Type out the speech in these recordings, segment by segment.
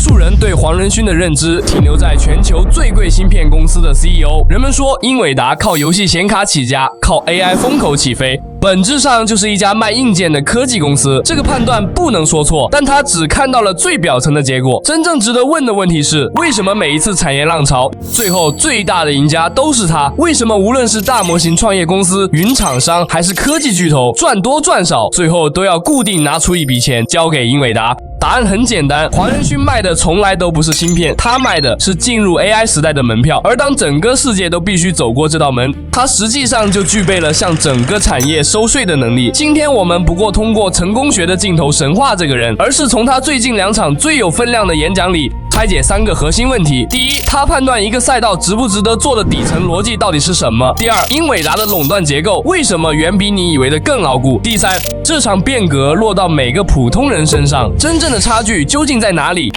数人对黄仁勋的认知停留在全球最贵芯片公司的 CEO。人们说英伟达靠游戏显卡起家，靠 AI 风口起飞，本质上就是一家卖硬件的科技公司。这个判断不能说错，但他只看到了最表层的结果。真正值得问的问题是，为什么每一次产业浪潮，最后最大的赢家都是他？为什么无论是大模型创业公司、云厂商，还是科技巨头，赚多赚少，最后都要固定拿出一笔钱交给英伟达？答案很简单，黄仁勋卖的从来都不是芯片，他卖的是进入 AI 时代的门票。而当整个世界都必须走过这道门，他实际上就具备了向整个产业收税的能力。今天我们不过通过成功学的镜头神化这个人，而是从他最近2场最有分量的演讲里拆解3个核心问题。第一，他判断一个赛道值不值得做的底层逻辑到底是什么？第二，英伟达的垄断结构为什么远比你以为的更牢固？第三，这场变革落到每个普通人身上，真正的差距究竟在哪里？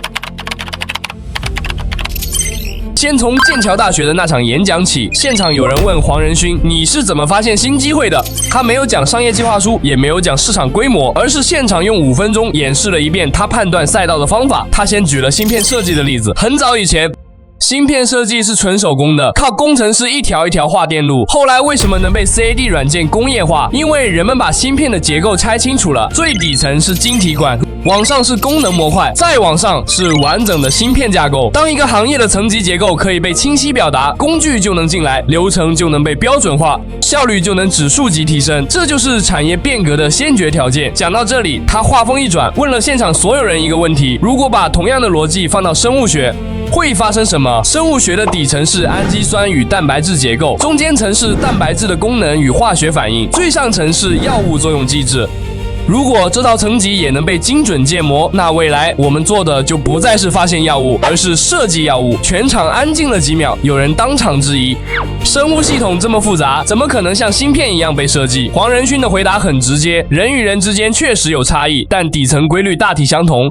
先从剑桥大学的那场演讲起，现场有人问黄仁勋：“你是怎么发现新机会的？”他没有讲商业计划书，也没有讲市场规模，而是现场用5分钟演示了一遍他判断赛道的方法。他先举了芯片设计的例子，很早以前，芯片设计是纯手工的，靠工程师一条一条画电路。后来为什么能被 CAD 软件工业化？因为人们把芯片的结构拆清楚了，最底层是晶体管，往上是功能模块，再往上是完整的芯片架构。当一个行业的层级结构可以被清晰表达，工具就能进来，流程就能被标准化，效率就能指数级提升，这就是产业变革的先决条件。讲到这里，他话锋一转，问了现场所有人一个问题：如果把同样的逻辑放到生物学，会发生什么？生物学的底层是氨基酸与蛋白质结构，中间层是蛋白质的功能与化学反应，最上层是药物作用机制。如果这套层级也能被精准建模，那未来我们做的就不再是发现药物，而是设计药物。全场安静了几秒，有人当场质疑：生物系统这么复杂，怎么可能像芯片一样被设计？黄仁勋的回答很直接：人与人之间确实有差异，但底层规律大体相同。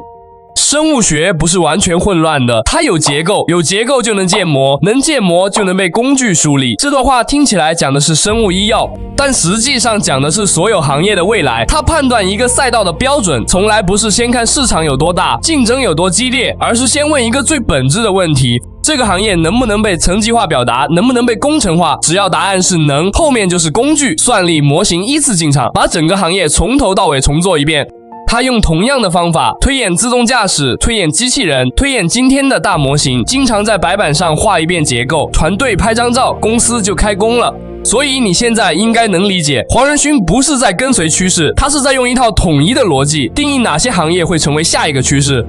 生物学不是完全混乱的，它有结构，有结构就能建模，能建模就能被工具梳理。这段话听起来讲的是生物医药，但实际上讲的是所有行业的未来。他判断一个赛道的标准，从来不是先看市场有多大，竞争有多激烈，而是先问一个最本质的问题：这个行业能不能被层级化表达，能不能被工程化？只要答案是能，后面就是工具、算力、模型依次进场，把整个行业从头到尾重做一遍。他用同样的方法推演自动驾驶，推演机器人，推演今天的大模型，经常在白板上画一遍结构，团队拍张照，公司就开工了。所以你现在应该能理解，黄仁勋不是在跟随趋势，他是在用一套统一的逻辑定义哪些行业会成为下一个趋势。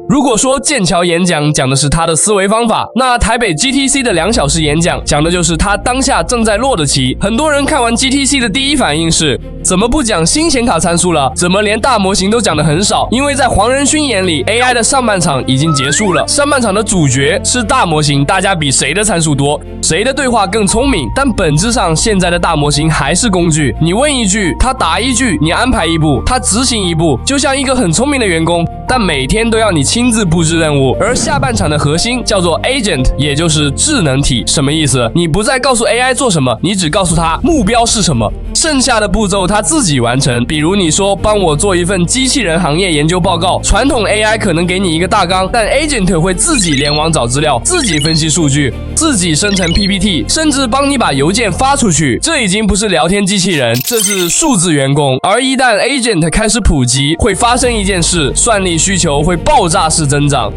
如果说剑桥演讲讲的是他的思维方法，那台北 GTC 的2小时演讲讲的就是他当下正在落的棋。很多人看完 GTC 的第一反应是：怎么不讲新显卡参数了？怎么连大模型都讲得很少？因为在黄仁勋眼里 ，AI 的上半场已经结束了，上半场的主角是大模型，大家比谁的参数多，谁的对话更聪明。但本质上，现在的大模型还是工具，你问一句，他答一句，你安排一步，他执行一步，就像一个很聪明的员工，但每天都要你亲自布置任务。而下半场的核心叫做 agent， 也就是智能体。什么意思？你不再告诉 AI 做什么，你只告诉他目标是什么，剩下的步骤他自己完成。比如你说帮我做一份机器人行业研究报告，传统 AI 可能给你一个大纲，但 agent 会自己联网找资料，自己分析数据，自己生成 PPT， 甚至帮你把邮件发出去。这已经不是聊天机器人，这是数字员工。而一旦 agent 开始普及，会发生一件事，算力需求会爆炸式增长。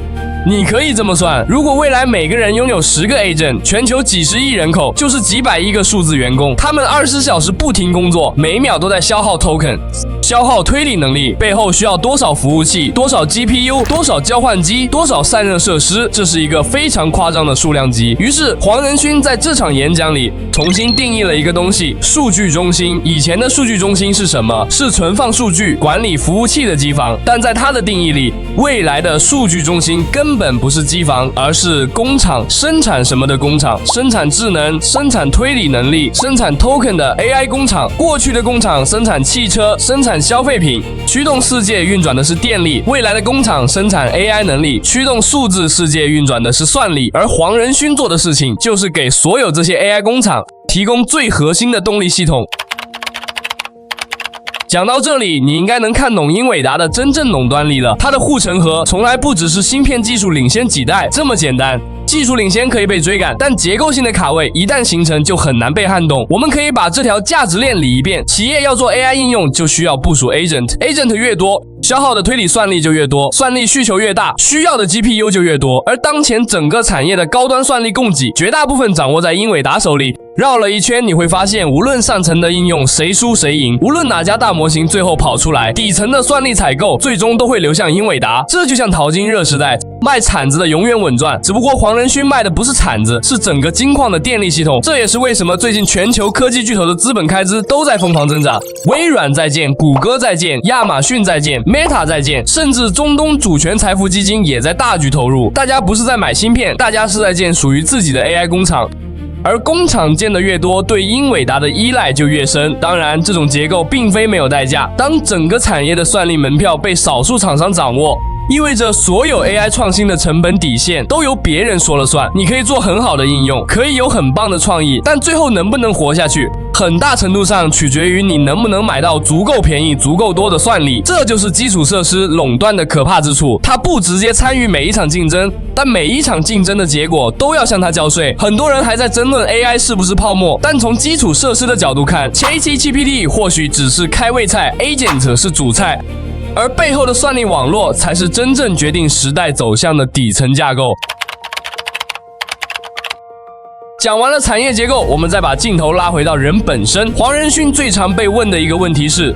你可以这么算，如果未来每个人拥有10个 agent， 全球几十亿人口就是几百亿个数字员工，他们24小时不停工作，每秒都在消耗 token， 消耗推理能力，背后需要多少服务器，多少 GPU， 多少交换机，多少散热设施，这是一个非常夸张的数量级。于是黄仁勋在这场演讲里重新定义了一个东西：数据中心。以前的数据中心是什么？是存放数据、管理服务器的机房。但在他的定义里，未来的数据中心根本不是机房，而是工厂。生产什么的工厂？生产智能、生产推理能力、生产 token 的 AI 工厂。过去的工厂生产汽车、生产消费品，驱动世界运转的是电力。未来的工厂生产 AI 能力，驱动数字世界运转的是算力。而黄仁勋做的事情，就是给所有这些 AI 工厂提供最核心的动力系统。讲到这里，你应该能看懂英伟达的真正垄断力了。它的护城河从来不只是芯片技术领先几代这么简单。技术领先可以被追赶，但结构性的卡位一旦形成就很难被撼动。我们可以把这条价值链理一遍，企业要做 AI 应用就需要部署 agent 越多，消耗的推理算力就越多，算力需求越大，需要的 GPU 就越多。而当前整个产业的高端算力供给绝大部分掌握在英伟达手里。绕了一圈，你会发现无论上层的应用谁输谁赢，无论哪家大模型最后跑出来，底层的算力采购最终都会流向英伟达。这就像淘金热时代，卖铲子的永远稳赚，只不过黄仁勋卖的不是铲子，是整个金矿的电力系统。这也是为什么最近全球科技巨头的资本开支都在疯狂增长，微软在建，谷歌在建，亚马逊在建， Meta 在建，甚至中东主权财富基金也在大举投入。大家不是在买芯片，大家是在建属于自己的 AI 工厂。而工厂建的越多，对英伟达的依赖就越深。当然，这种结构并非没有代价。当整个产业的算力门票被少数厂商掌握，意味着所有 AI 创新的成本底线都由别人说了算。你可以做很好的应用，可以有很棒的创意，但最后能不能活下去，很大程度上取决于你能不能买到足够便宜、足够多的算力。这就是基础设施垄断的可怕之处。它不直接参与每一场竞争，但每一场竞争的结果都要向它交税。很多人还在争论 AI 是不是泡沫，但从基础设施的角度看，ChatGPT 或许只是开胃菜 ，Agent 是主菜。而背后的算力网络才是真正决定时代走向的底层架构。讲完了产业结构，我们再把镜头拉回到人本身。黄仁勋最常被问的一个问题是，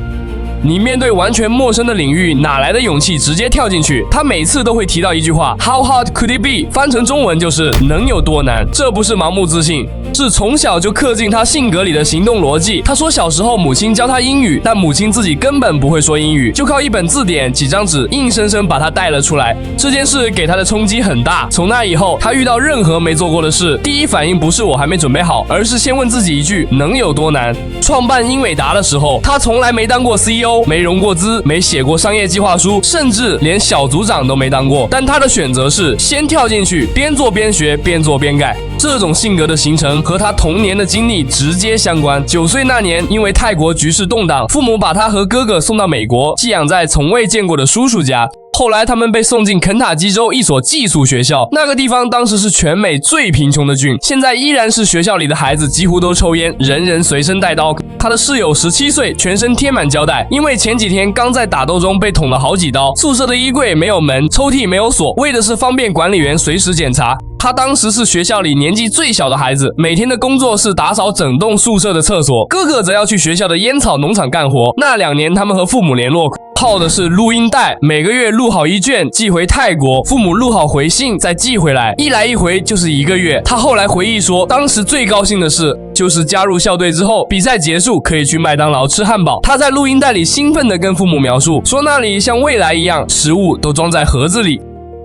你面对完全陌生的领域，哪来的勇气直接跳进去？他每次都会提到一句话 ，How hard could it be？ 翻成中文就是能有多难？这不是盲目自信，是从小就刻进他性格里的行动逻辑。他说小时候母亲教他英语，但母亲自己根本不会说英语，就靠一本字典、几张纸，硬生生把他带了出来。这件事给他的冲击很大。从那以后，他遇到任何没做过的事，第一反应不是我还没准备好，而是先问自己一句能有多难。创办英伟达的时候，他从来没当过 CEO， 没融过资，没写过商业计划书，甚至连小组长都没当过。但他的选择是先跳进去，边做边学，边做边改。这种性格的形成和他童年的经历直接相关。9岁那年，因为泰国局势动荡，父母把他和哥哥送到美国，寄养在从未见过的叔叔家。后来他们被送进肯塔基州一所寄宿学校，那个地方当时是全美最贫穷的郡，现在依然是学校里的孩子几乎都抽烟，人人随身带刀。他的室友17岁，全身贴满胶带，因为前几天刚在打斗中被捅了好几刀。宿舍的衣柜没有门，抽屉没有锁，为的是方便管理员随时检查。他当时是学校里年纪最小的孩子，每天的工作是打扫整栋宿舍的厕所，哥哥则要去学校的烟草农场干活。那2年他们和父母联络，靠的是录音带，每个月录好1卷寄回泰国，父母录好回信再寄回来，一来一回就是1个月。他后来回忆说，当时最高兴的事就是加入校队之后，比赛结束可以去麦当劳吃汉堡。他在录音带里兴奋地跟父母描述，说那里像未来一样，食物都装在盒子里。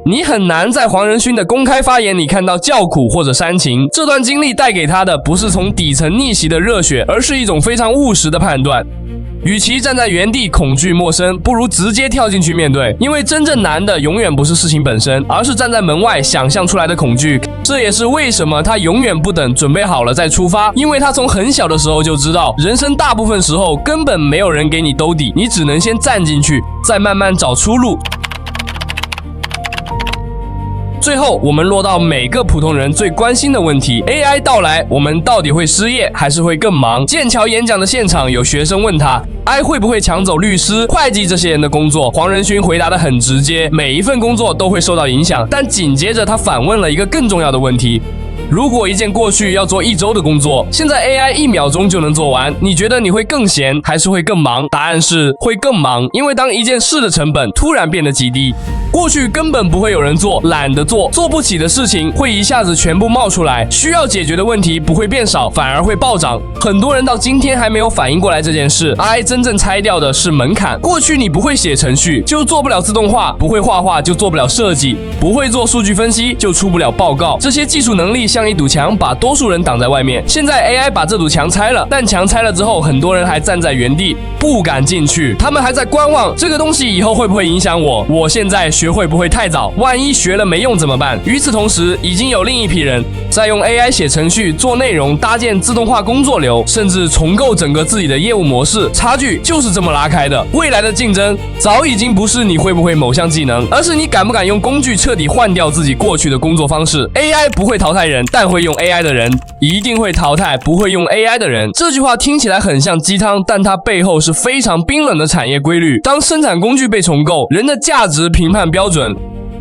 你很难在黄仁勋的公开发言里看到叫苦或者煽情，这段经历带给他的不是从底层逆袭的热血，而是一种非常务实的判断。与其站在原地恐惧陌生，不如直接跳进去面对，因为真正难的永远不是事情本身，而是站在门外想象出来的恐惧。这也是为什么他永远不等准备好了再出发，因为他从很小的时候就知道，人生大部分时候根本没有人给你兜底，你只能先站进去，再慢慢找出路。最后，我们落到每个普通人最关心的问题 ：AI 到来，我们到底会失业还是会更忙？剑桥演讲的现场，有学生问他 ：“AI 会不会抢走律师、会计这些人的工作？”黄仁勋回答得很直接：“每一份工作都会受到影响。”但紧接着他反问了一个更重要的问题：如果一件过去要做1周的工作，现在 AI 1秒钟就能做完，你觉得你会更闲还是会更忙？答案是会更忙，因为当一件事的成本突然变得极低，过去根本不会有人做，懒得做，做不起的事情会一下子全部冒出来，需要解决的问题不会变少，反而会暴涨。很多人到今天还没有反应过来这件事。AI 真正拆掉的是门槛。过去你不会写程序就做不了自动化，不会画画就做不了设计，不会做数据分析就出不了报告，这些技术能力像一堵墙，把多数人挡在外面。现在 AI 把这堵墙拆了，但墙拆了之后，很多人还站在原地不敢进去，他们还在观望这个东西以后会不会影响我，我现在学会不会太早？万一学了没用怎么办？与此同时，已经有另一批人在用 AI 写程序、做内容、搭建自动化工作流，甚至重构整个自己的业务模式，差距就是这么拉开的。未来的竞争早已经不是你会不会某项技能，而是你敢不敢用工具彻底换掉自己过去的工作方式。AI 不会淘汰人，但会用 AI 的人一定会淘汰不会用 AI 的人。这句话听起来很像鸡汤，但它背后是非常冰冷的产业规律。当生产工具被重构，人的价值评判标准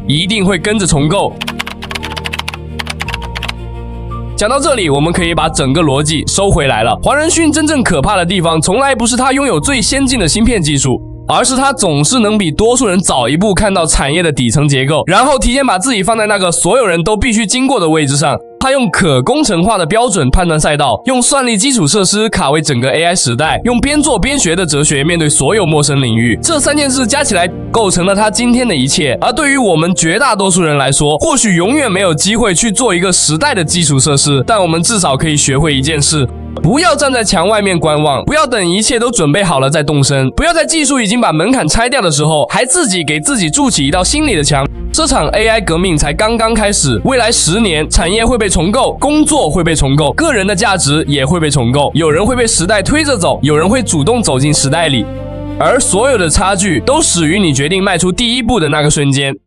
一定会跟着重构。讲到这里，我们可以把整个逻辑收回来了。黄仁勋真正可怕的地方，从来不是他拥有最先进的芯片技术，而是他总是能比多数人早一步看到产业的底层结构，然后提前把自己放在那个所有人都必须经过的位置上。他用可工程化的标准判断赛道，用算力基础设施卡位整个 AI 时代，用边做边学的哲学面对所有陌生领域。这3件事加起来构成了他今天的一切。而对于我们绝大多数人来说，或许永远没有机会去做一个时代的基础设施，但我们至少可以学会一件事：不要站在墙外面观望，不要等一切都准备好了再动身，不要在技术已经把门槛拆掉的时候，还自己给自己筑起一道心理的墙。这场 AI 革命才刚刚开始，未来10年，产业会被重构，工作会被重构，个人的价值也会被重构。有人会被时代推着走，有人会主动走进时代里，而所有的差距都始于你决定迈出第一步的那个瞬间。